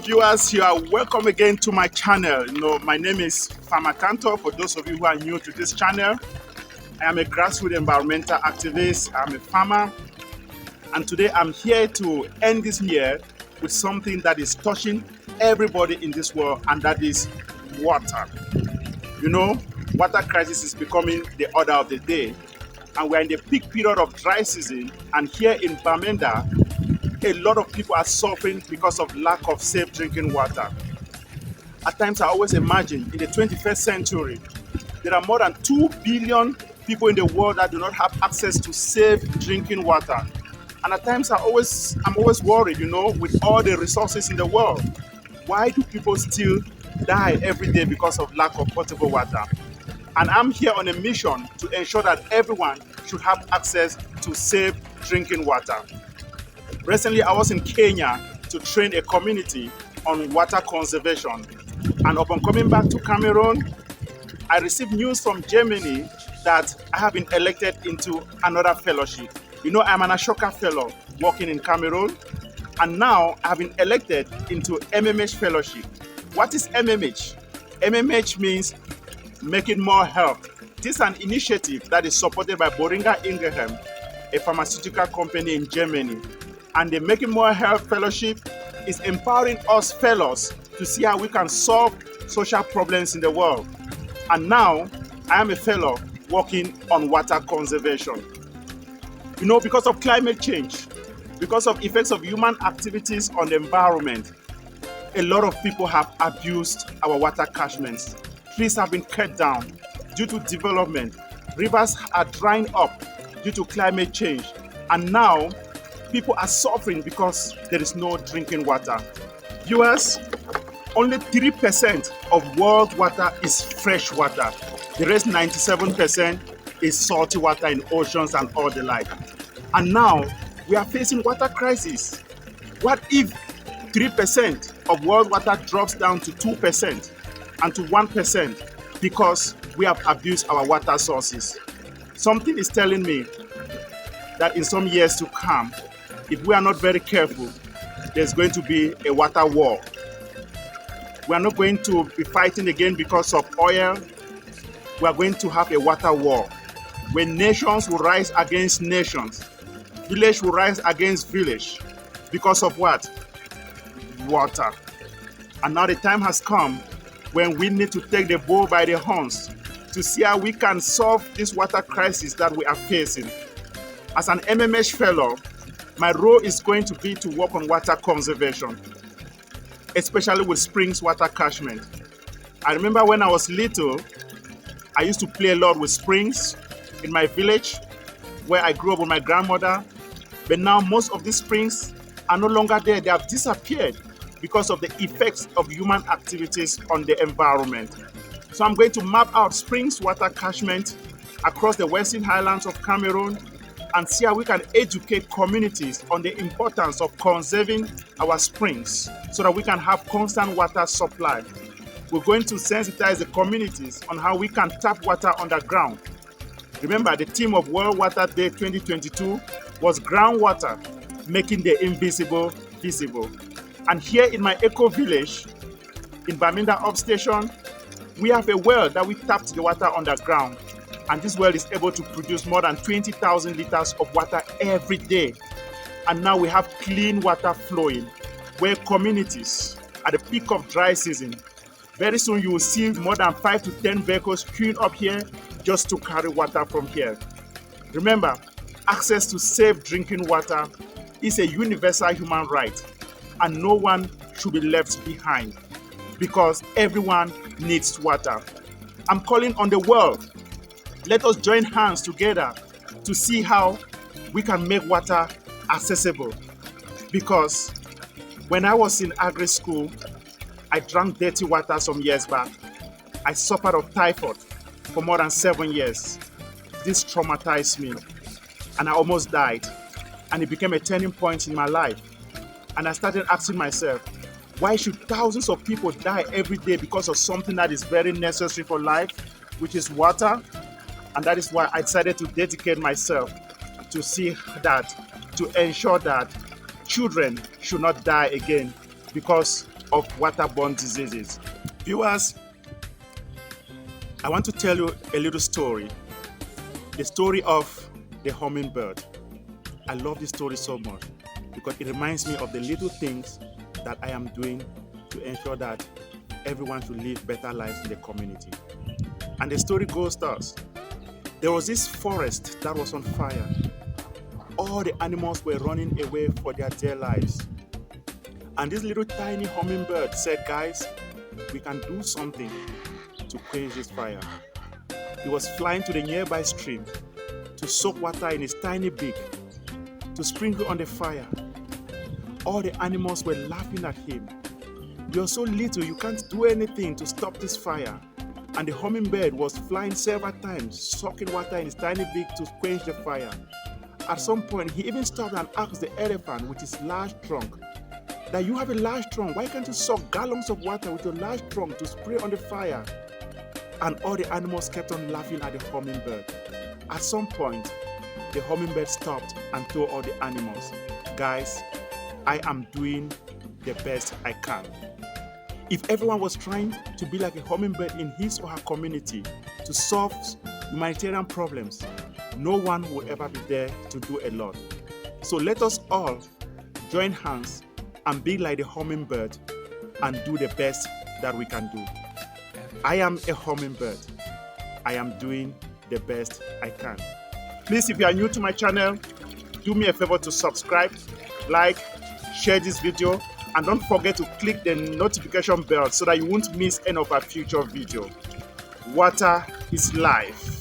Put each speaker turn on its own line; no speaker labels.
viewers, you are welcome again to my channel. My name is Farmer Kanto. For those of you who are new to this channel, I am a grassroots environmental activist. I'm a farmer, and today I'm here to end this year with something that is touching everybody in this world, and that is water. Water crisis is becoming the order of the day, and we're in the peak period of dry season. And here in Bamenda, a lot of people are suffering because of lack of safe drinking water. At times, I always imagine in the 21st century, there are more than 2 billion people in the world that do not have access to safe drinking water. And at times, I'm always worried, with all the resources in the world, why do people still die every day because of lack of potable water? And I'm here on a mission to ensure that everyone should have access to safe drinking water. Recently, I was in Kenya to train a community on water conservation. And upon coming back to Cameroon, I received news from Germany that I have been elected into another fellowship. I'm an Ashoka fellow working in Cameroon, and now I've been elected into MMH fellowship. What is MMH? MMH means making more health. This is an initiative that is supported by Boehringer Ingelheim, a pharmaceutical company in Germany. And the Making More Health Fellowship is empowering us fellows to see how we can solve social problems in the world. And now, I am a fellow working on water conservation. Because of climate change, because of effects of human activities on the environment, a lot of people have abused our water catchments. Trees have been cut down due to development. Rivers are drying up due to climate change. And now, people are suffering because there is no drinking water. Viewers, only 3% of world water is fresh water. The rest 97% is salty water in oceans and all the like. And now we are facing water crisis. What if 3% of world water drops down to 2% and to 1% because we have abused our water sources? Something is telling me that in some years to come, if we are not very careful, there's going to be a water war. We are not going to be fighting again because of oil. We are going to have a water war when nations will rise against nations. Village will rise against village. Because of what? Water. And now the time has come when we need to take the bull by the horns to see how we can solve this water crisis that we are facing. As an MMH fellow, my role is going to be to work on water conservation, especially with springs water catchment. I remember when I was little, I used to play a lot with springs in my village where I grew up with my grandmother. But now most of these springs are no longer there. They have disappeared because of the effects of human activities on the environment. So I'm going to map out springs water catchment across the Western Highlands of Cameroon and see how we can educate communities on the importance of conserving our springs so that we can have constant water supply. We're going to sensitize the communities on how we can tap water underground. Remember, the theme of World Water Day 2022 was groundwater, making the invisible visible. And here in my eco village, in Bamenda Upstation, we have a well that we tapped the water underground. And this well is able to produce more than 20,000 liters of water every day. And now we have clean water flowing, where communities, at the peak of dry season, very soon you will see more than 5 to 10 vehicles queuing up here just to carry water from here. Remember, access to safe drinking water is a universal human right, and no one should be left behind because everyone needs water. I'm calling on the world. Let us join hands together to see how we can make water accessible. Because when I was in agri school, I drank dirty water some years back. I suffered of typhoid for more than 7 years. This traumatized me and I almost died. And it became a turning point in my life. And I started asking myself, why should thousands of people die every day because of something that is very necessary for life, which is water? And that is why I decided to dedicate myself to see that, to ensure that children should not die again because of waterborne diseases. Viewers, I want to tell you a little story. The story of the hummingbird. I love this story so much because it reminds me of the little things that I am doing to ensure that everyone should live better lives in the community. And the story goes thus. There was this forest that was on fire. All the animals were running away for their dear lives. And this little tiny hummingbird said, guys, we can do something to quench this fire. He was flying to the nearby stream to soak water in his tiny beak to sprinkle on the fire. All the animals were laughing at him. You're so little, you can't do anything to stop this fire. And the hummingbird was flying several times, soaking water in his tiny beak to quench the fire. At some point, he even stopped and asked the elephant with his large trunk, that you have a large trunk, why can't you soak gallons of water with your large trunk to spray on the fire? And all the animals kept on laughing at the hummingbird. At some point, the hummingbird stopped and told all the animals, guys, I am doing the best I can. If everyone was trying to be like a hummingbird in his or her community to solve humanitarian problems, no one will ever be there to do a lot. So let us all join hands and be like the hummingbird and do the best that we can do. I am a hummingbird. I am doing the best I can. Please, if you are new to my channel, do me a favor to subscribe, like, share this video, and don't forget to click the notification bell so that you won't miss any of our future videos. Water is life.